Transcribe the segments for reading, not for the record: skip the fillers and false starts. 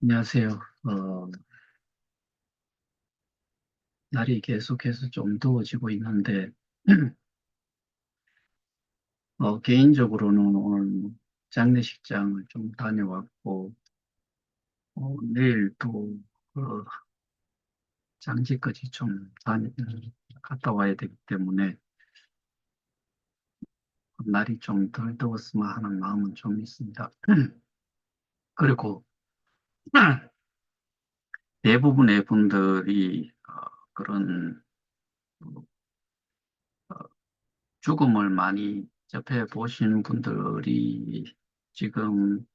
안녕하세요. 날이 계속해서 좀 더워지고 있는데, 개인적으로는 오늘 장례식장을 좀 다녀왔고, 내일 또, 어, 장지까지 갔다 와야 되기 때문에, 날이 좀 덜 더웠으면 하는 마음은 좀 있습니다. 그리고 대부분의 분들이, 그런, 어, 죽음을 많이 접해 보신 분들이 지금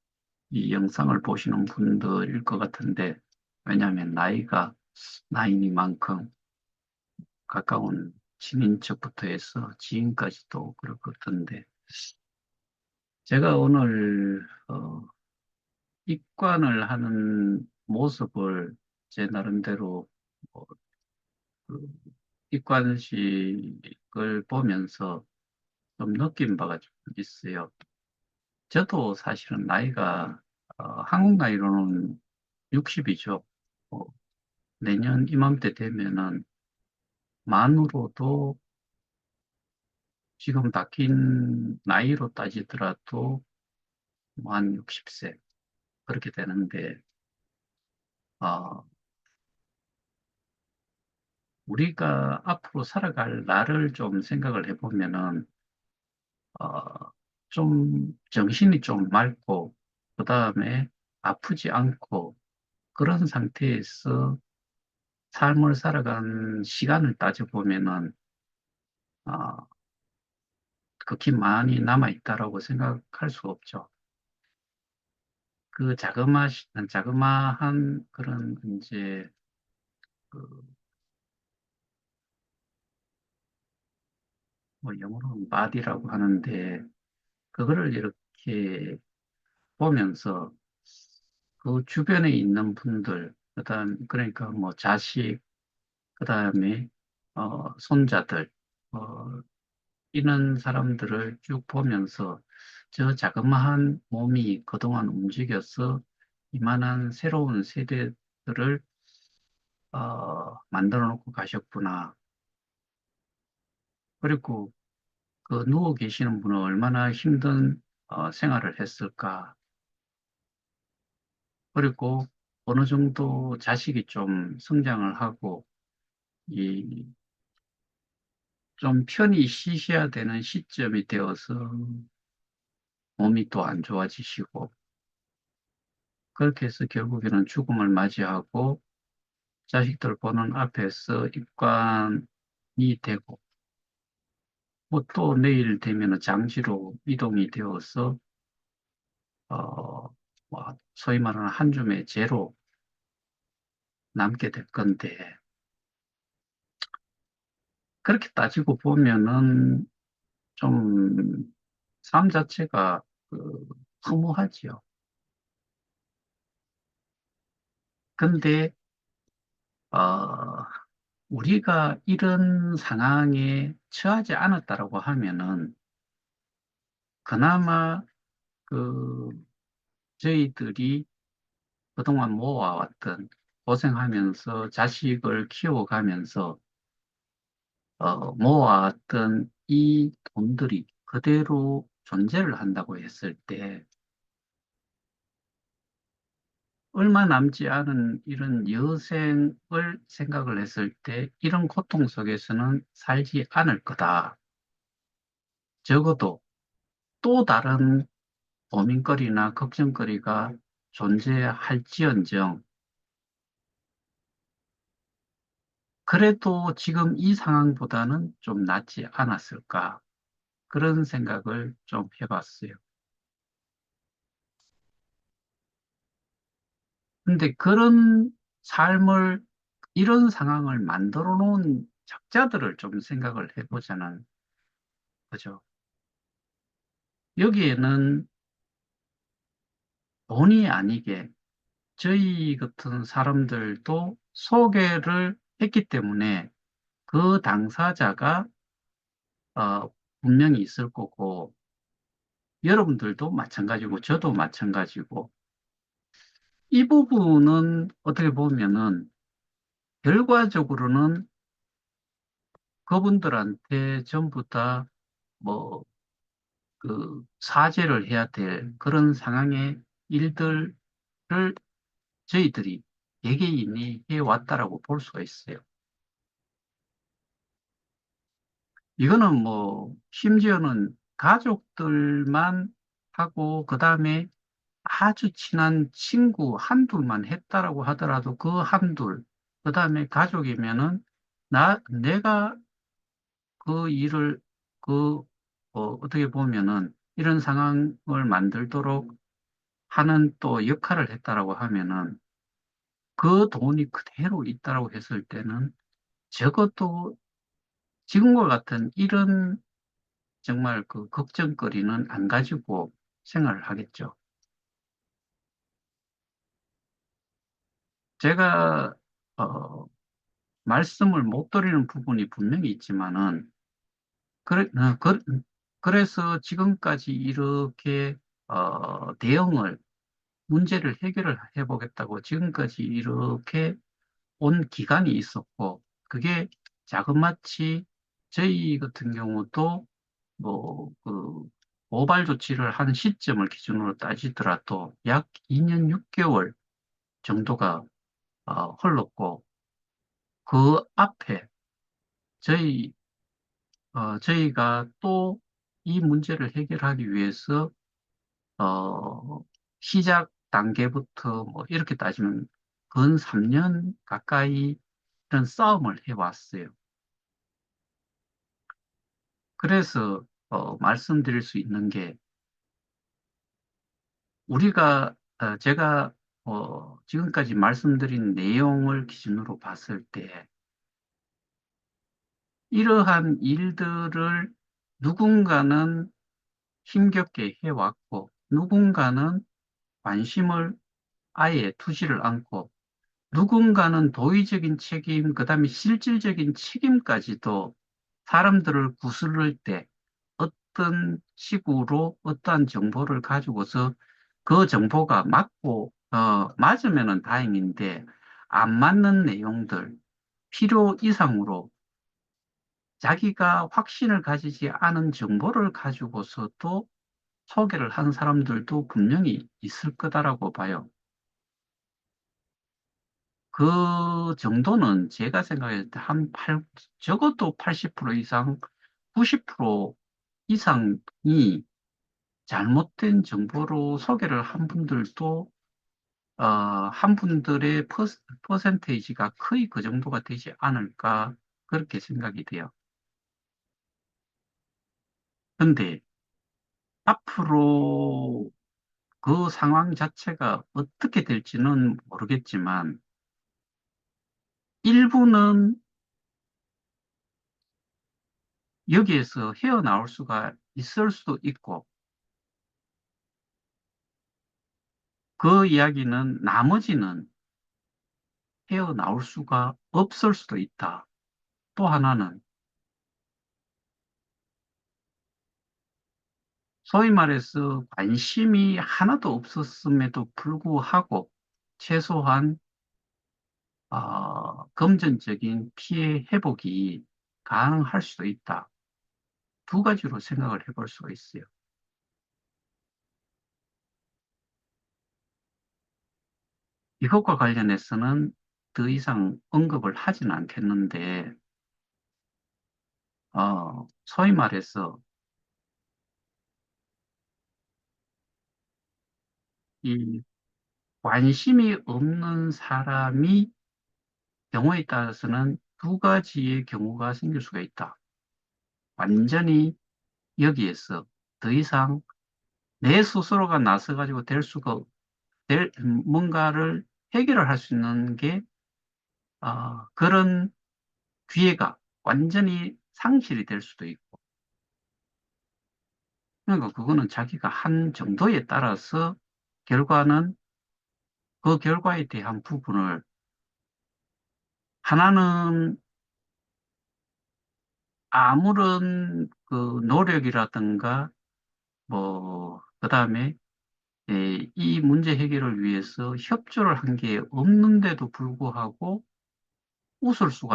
이 영상을 보시는 분들일 것 같은데, 왜냐하면 나이니만큼 가까운 친인척부터 해서 지인까지도 그럴 것 같은데, 제가 오늘, 입관을 하는 모습을 제 나름대로, 어, 그 입관식을 보면서 좀 느낀 바가 좀 있어요. 저도 사실은 한국 나이로는 60이죠. 내년 이맘때 되면은 만으로도 지금 바뀐 나이로 따지더라도 뭐한 60세 그렇게 되는데, 어, 우리가 앞으로 살아갈 날을 좀 생각을 해보면은, 좀 정신이 좀 맑고, 그 다음에 아프지 않고, 그런 상태에서 삶을 살아간 시간을 따져보면은, 어, 극히 많이 남아있다라고 생각할 수 없죠. 자그마한 그런 이제 그 뭐 영어로는 body라고 하는데 그거를 이렇게 보면서 그 주변에 있는 분들, 그러니까 뭐 자식, 그다음에 손자들, 어, 이런 사람들을 쭉 보면서 저 자그마한 몸이 그동안 움직여서 이만한 새로운 세대들을 만들어 놓고 가셨구나. 그리고 그 누워 계시는 분은 얼마나 힘든 생활을 했을까. 그리고 어느 정도 자식이 좀 성장을 하고 이 좀 편히 쉬셔야 되는 시점이 되어서 몸이 또 안 좋아지시고 그렇게 해서 결국에는 죽음을 맞이하고 자식들 보는 앞에서 입관이 되고 뭐 또 내일 되면 장지로 이동이 되어서 뭐 소위 말하는 한 줌의 재로 남게 될 건데 그렇게 따지고 보면은 좀 삶 자체가 허무하지요. 근데 어, 우리가 이런 상황에 처하지 않았다라고 하면은 그나마 그 저희들이 그동안 모아왔던 고생하면서 자식을 키워가면서 모아왔던 이 돈들이 그대로 존재를 한다고 했을 때 얼마 남지 않은 이런 여생을 생각을 했을 때 이런 고통 속에서는 살지 않을 거다. 적어도 또 다른 고민거리나 걱정거리가 존재할지언정 그래도 지금 이 상황보다는 좀 낫지 않았을까 그런 생각을 좀 해봤어요. 근데 이런 상황을 만들어 놓은 작자들을 좀 생각을 해보자는 거죠. 여기에는 본의 아니게 저희 같은 사람들도 소개를 했기 때문에 그 당사자가 분명히 있을 거고, 여러분들도 마찬가지고, 저도 마찬가지고, 이 부분은 어떻게 보면은 결과적으로는 그분들한테 전부 다 뭐 그 사죄를 해야 될 그런 상황의 일들을 저희들이 개개인이 해왔다라고 볼 수가 있어요. 이거는 뭐 심지어는 가족들만 하고 그다음에 아주 친한 친구 한둘만 했다라고 하더라도 그 한둘, 그다음에 가족이면은 내가 그 일을 그 어떻게 보면은 이런 상황을 만들도록 하는 또 역할을 했다라고 하면은 그 돈이 그대로 있다라고 했을 때는 적어도 지금과 같은 이런 정말 그 걱정거리는 안 가지고 생활을 하겠죠. 제가 어, 말씀을 못 드리는 부분이 분명히 있지만은 그래서 지금까지 이렇게 대응을 문제를 해결을 해보겠다고 지금까지 이렇게 온 기간이 있었고 그게 자그마치 저희 같은 경우도 뭐그 고발 조치를 한 시점을 기준으로 따지더라도 약 2년 6개월 정도가 흘렀고 그 앞에 저희 저희가 또 이 문제를 해결하기 위해서 시작 단계부터 뭐 이렇게 따지면 근 3년 가까이 이런 싸움을 해왔어요. 그래서 말씀드릴 수 있는 게 제가 지금까지 말씀드린 내용을 기준으로 봤을 때 이러한 일들을 누군가는 힘겹게 해왔고 누군가는 관심을 아예 두지를 않고 누군가는 도의적인 책임, 그다음에 실질적인 책임까지도 사람들을 구슬릴 때 어떤 식으로 어떠한 정보를 가지고서 그 정보가 맞으면은 다행인데 안 맞는 내용들, 필요 이상으로 자기가 확신을 가지지 않은 정보를 가지고서도 소개를 한 사람들도 분명히 있을 거다라고 봐요. 그 정도는 제가 생각했을 때 적어도 80% 이상, 90% 이상이 잘못된 정보로 소개를 한 분들도, 한 분들의 퍼센테이지가 거의 그 정도가 되지 않을까, 그렇게 생각이 돼요. 근데 앞으로 그 상황 자체가 어떻게 될지는 모르겠지만, 일부는 여기에서 헤어나올 수가 있을 수도 있고, 그 이야기는 나머지는 헤어나올 수가 없을 수도 있다. 또 하나는 소위 말해서 관심이 하나도 없었음에도 불구하고 최소한 금전적인 피해 회복이 가능할 수도 있다. 두 가지로 생각을 해볼 수가 있어요. 이것과 관련해서는 더 이상 언급을 하지는 않겠는데, 소위 말해서 이 관심이 없는 사람이 경우에 따라서는 두 가지의 경우가 생길 수가 있다. 완전히 여기에서 더 이상 내 스스로가 나서가지고 뭔가를 해결을 할 수 있는 게, 그런 기회가 완전히 상실이 될 수도 있고. 그러니까 그거는 자기가 한 정도에 따라서 결과는 그 결과에 대한 부분을 하나는 아무런 그 노력이라든가 뭐, 그다음에 이 문제 해결을 위해서 협조를 한 게 없는데도 불구하고 웃을 수도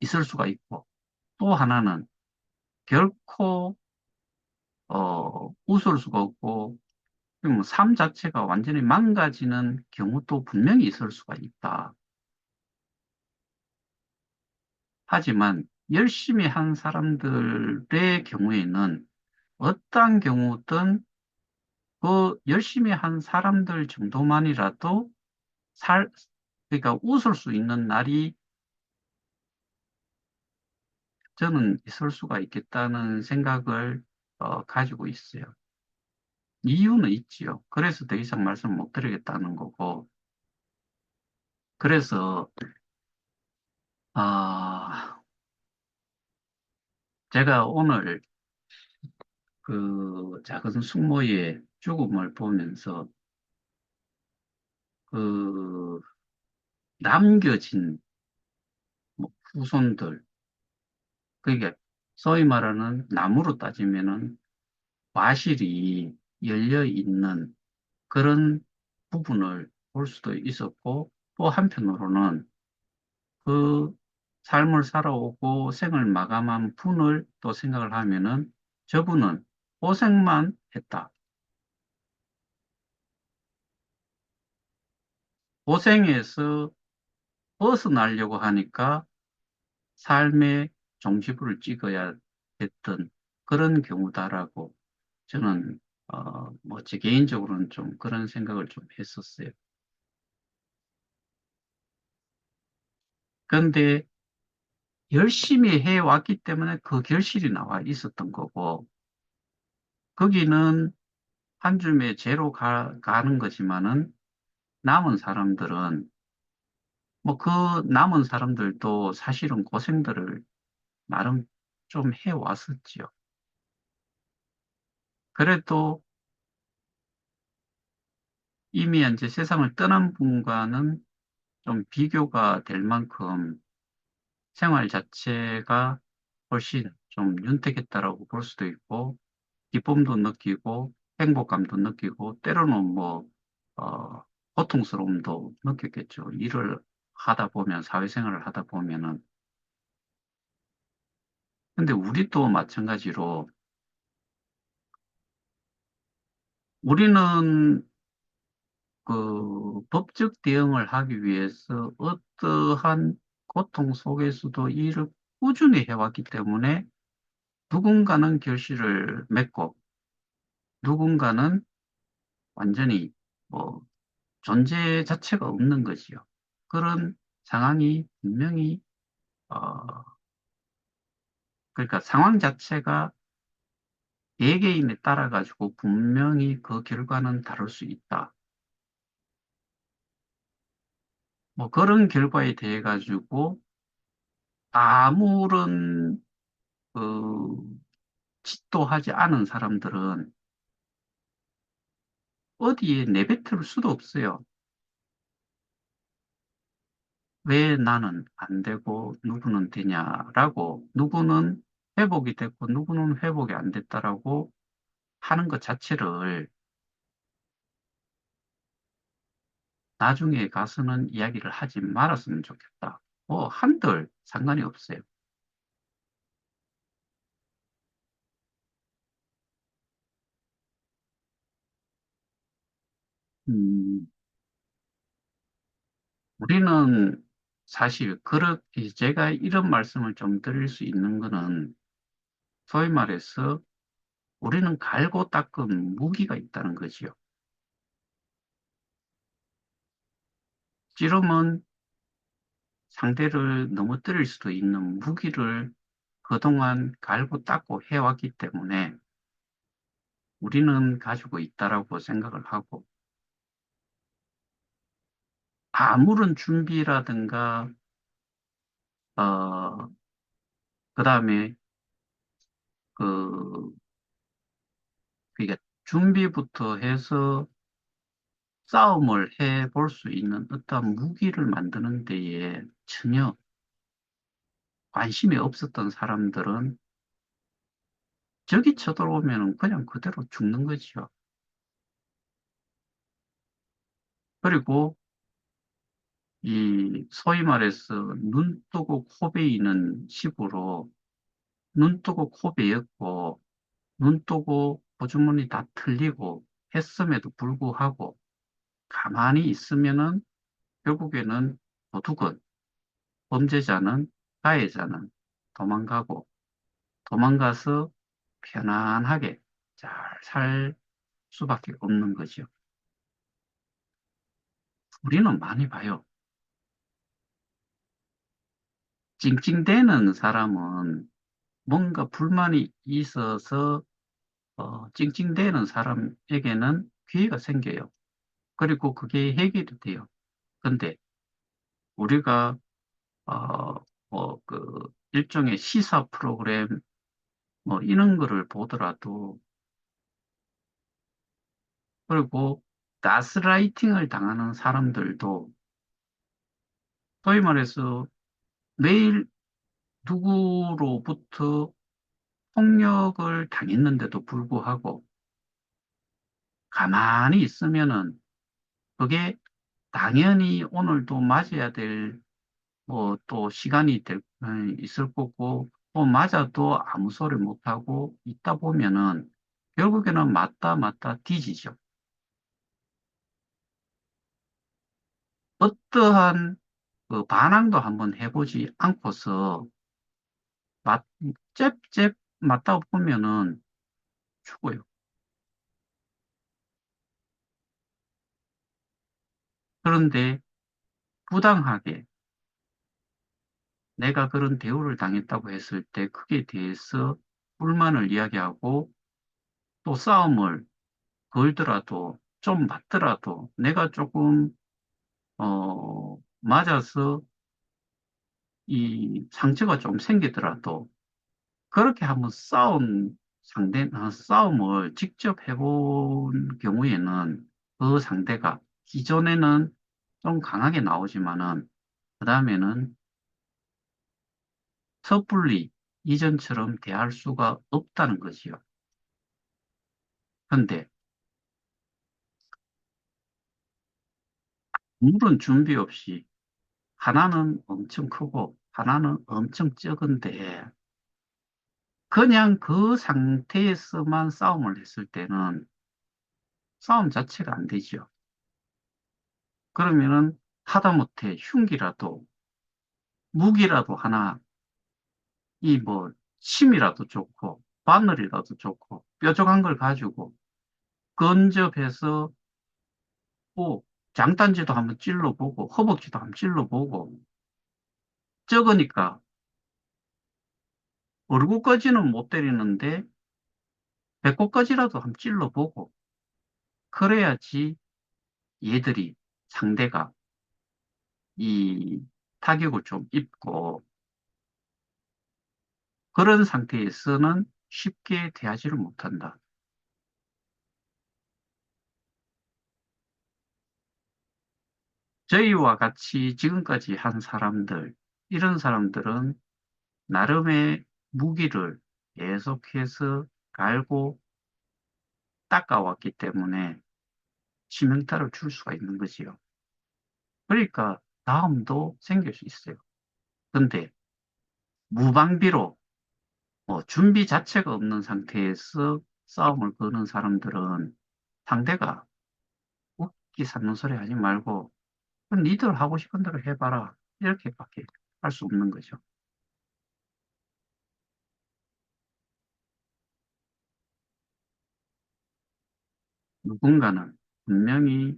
있을 수가 있고, 또 하나는 결코, 웃을 수가 없고, 삶 자체가 완전히 망가지는 경우도 분명히 있을 수가 있다. 하지만 열심히 한 사람들의 경우에는 어떠한 경우든 그 열심히 한 사람들 정도만이라도 살, 그러니까 웃을 수 있는 날이 저는 있을 수가 있겠다는 생각을 가지고 있어요. 이유는 있지요. 그래서 더 이상 말씀 못 드리겠다는 거고. 그래서, 아, 제가 오늘 그 작은 숙모의 죽음을 보면서 그 남겨진 뭐 후손들, 그게 소위 말하는 나무로 따지면은 와실이 열려 있는 그런 부분을 볼 수도 있었고, 또 한편으로는 그 삶을 살아오고 생을 마감한 분을 또 생각을 하면은 저분은 고생만 했다. 고생해서 벗어나려고 하니까 삶의 종지부를 찍어야 했던 그런 경우다라고 저는 뭐 제 개인적으로는 좀 그런 생각을 좀 했었어요. 그런데 열심히 해왔기 때문에 그 결실이 나와 있었던 거고 거기는 한 줌의 재로 가는 거지만은 남은 사람들은 뭐 그 남은 사람들도 사실은 고생들을 나름 좀 해왔었지요. 그래도 이미 이제 세상을 떠난 분과는 좀 비교가 될 만큼 생활 자체가 훨씬 좀 윤택했다라고 볼 수도 있고, 기쁨도 느끼고, 행복감도 느끼고, 때로는 뭐, 어, 고통스러움도 느꼈겠죠. 일을 하다 보면, 사회생활을 하다 보면은. 근데 우리도 마찬가지로, 우리는 그 법적 대응을 하기 위해서 어떠한 고통 속에서도 일을 꾸준히 해왔기 때문에 누군가는 결실을 맺고 누군가는 완전히 뭐 존재 자체가 없는 거지요. 그런 상황이 분명히 어 그러니까 상황 자체가 개개인에 따라 가지고 분명히 그 결과는 다를 수 있다. 뭐 그런 결과에 대해 가지고 아무런 그 짓도 하지 않은 사람들은 어디에 내뱉을 수도 없어요. 왜 나는 안 되고 누구는 되냐라고 누구는 회복이 됐고 누구는 회복이 안 됐다라고 하는 것 자체를 나중에 가서는 이야기를 하지 말았으면 좋겠다. 뭐 한들 상관이 없어요. 음, 우리는 사실 그렇게 제가 이런 말씀을 좀 드릴 수 있는 거는 소위 말해서 우리는 갈고 닦은 무기가 있다는 거지요. 찌르면 상대를 넘어뜨릴 수도 있는 무기를 그동안 갈고 닦고 해왔기 때문에 우리는 가지고 있다라고 생각을 하고 아무런 준비라든가 어 그다음에 그 그게 준비부터 해서 싸움을 해볼 수 있는 어떤 무기를 만드는 데에 전혀 관심이 없었던 사람들은 적이 쳐들어오면 그냥 그대로 죽는 거지요. 그리고 이 소위 말해서 눈 뜨고 코 베이는 식으로 눈 뜨고 코 베였고 눈 뜨고 호주머니 다 틀리고 했음에도 불구하고 가만히 있으면은 결국에는 도둑은 범죄자는 가해자는 도망가고 도망가서 편안하게 잘 살 수밖에 없는 거죠. 우리는 많이 봐요. 찡찡대는 사람은 뭔가 불만이 있어서 찡찡대는 사람에게는 기회가 생겨요. 그리고 그게 해결이 돼요. 근데 우리가 일종의 시사 프로그램 뭐 이런 거를 보더라도 그리고 가스라이팅을 당하는 사람들도 소위 말해서 매일 누구로부터 폭력을 당했는데도 불구하고 가만히 있으면은 그게 당연히 오늘도 맞아야 될 뭐 또 시간이 있을 거고 또 맞아도 아무 소리 못하고 있다 보면은 결국에는 맞다 뒤지죠. 어떠한 그 반항도 한번 해보지 않고서 맞, 잽잽 맞다 보면은 죽어요. 그런데 부당하게 내가 그런 대우를 당했다고 했을 때 그에 대해서 불만을 이야기하고 또 싸움을 걸더라도 좀 맞더라도 내가 조금 맞아서 이 상처가 좀 생기더라도 그렇게 한번 싸움을 직접 해본 경우에는 그 상대가 기존에는 좀 강하게 나오지만은 그 다음에는 섣불리 이전처럼 대할 수가 없다는 거지요. 근데 물은 준비 없이 하나는 엄청 크고 하나는 엄청 적은데 그냥 그 상태에서만 싸움을 했을 때는 싸움 자체가 안 되죠. 그러면은 하다못해 흉기라도 무기라도 하나 이 뭐 침이라도 좋고 바늘이라도 좋고 뾰족한 걸 가지고 근접해서 뭐 장단지도 한번 찔러보고 허벅지도 한번 찔러보고 적으니까 얼굴까지는 못 때리는데 배꼽까지라도 한번 찔러보고 그래야지 얘들이 상대가 이 타격을 좀 입고 그런 상태에서는 쉽게 대하지를 못한다. 저희와 같이 지금까지 한 사람들, 이런 사람들은 나름의 무기를 계속해서 갈고 닦아왔기 때문에 치명타를 줄 수가 있는 거지요. 그러니까 다음도 생길 수 있어요. 근데 무방비로 준비 자체가 없는 상태에서 싸움을 거는 사람들은 상대가 웃기 삼는 소리 하지 말고 그럼 니들 하고 싶은 대로 해봐라. 이렇게밖에 할 수 없는 거죠. 누군가는 분명히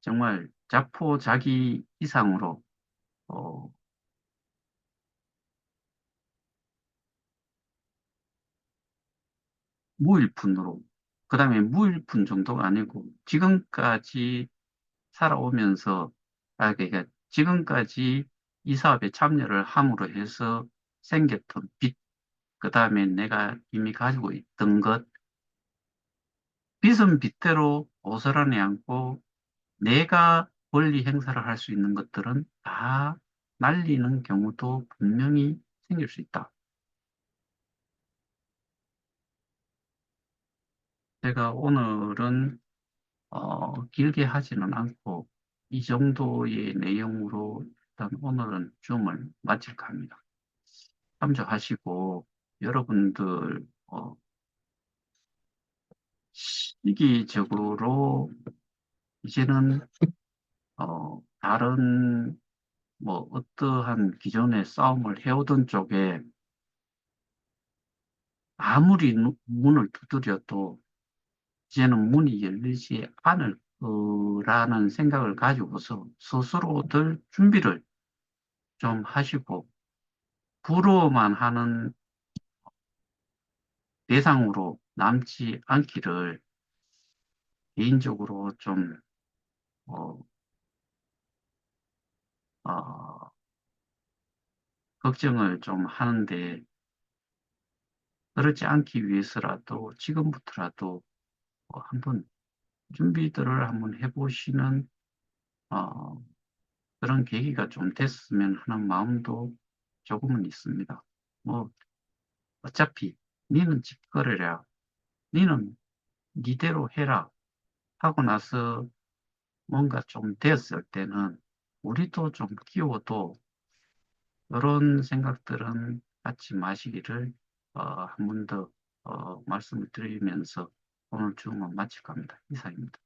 정말 자포자기 이상으로 어, 무일푼으로 그다음에 무일푼 정도가 아니고 지금까지 살아오면서 그러니까 지금까지 이 사업에 참여를 함으로 해서 생겼던 빚, 그다음에 내가 이미 가지고 있던 것, 빚은 빚대로 고스란히 안고 내가 권리 행사를 할 수 있는 것들은 다 날리는 경우도 분명히 생길 수 있다. 제가 오늘은 길게 하지는 않고 이 정도의 내용으로 일단 오늘은 줌을 마칠까 합니다. 참조하시고 여러분들 시기적으로 이제는 다른 뭐 어떠한 기존의 싸움을 해오던 쪽에 아무리 문을 두드려도 이제는 문이 열리지 않을 거라는 생각을 가지고서 스스로들 준비를 좀 하시고 부러워만 하는 대상으로 남지 않기를 개인적으로 좀 어, 어, 걱정을 좀 하는데 그렇지 않기 위해서라도 지금부터라도 한번 준비들을 한번 해보시는 어, 그런 계기가 좀 됐으면 하는 마음도 조금은 있습니다. 뭐 어차피 니는 집거리라, 니는 니대로 해라 하고 나서 뭔가 좀 되었을 때는 우리도 좀 끼워도 이런 생각들은 갖지 마시기를 한 번 더 말씀을 드리면서 오늘 주문 마칠 겁니다. 이상입니다.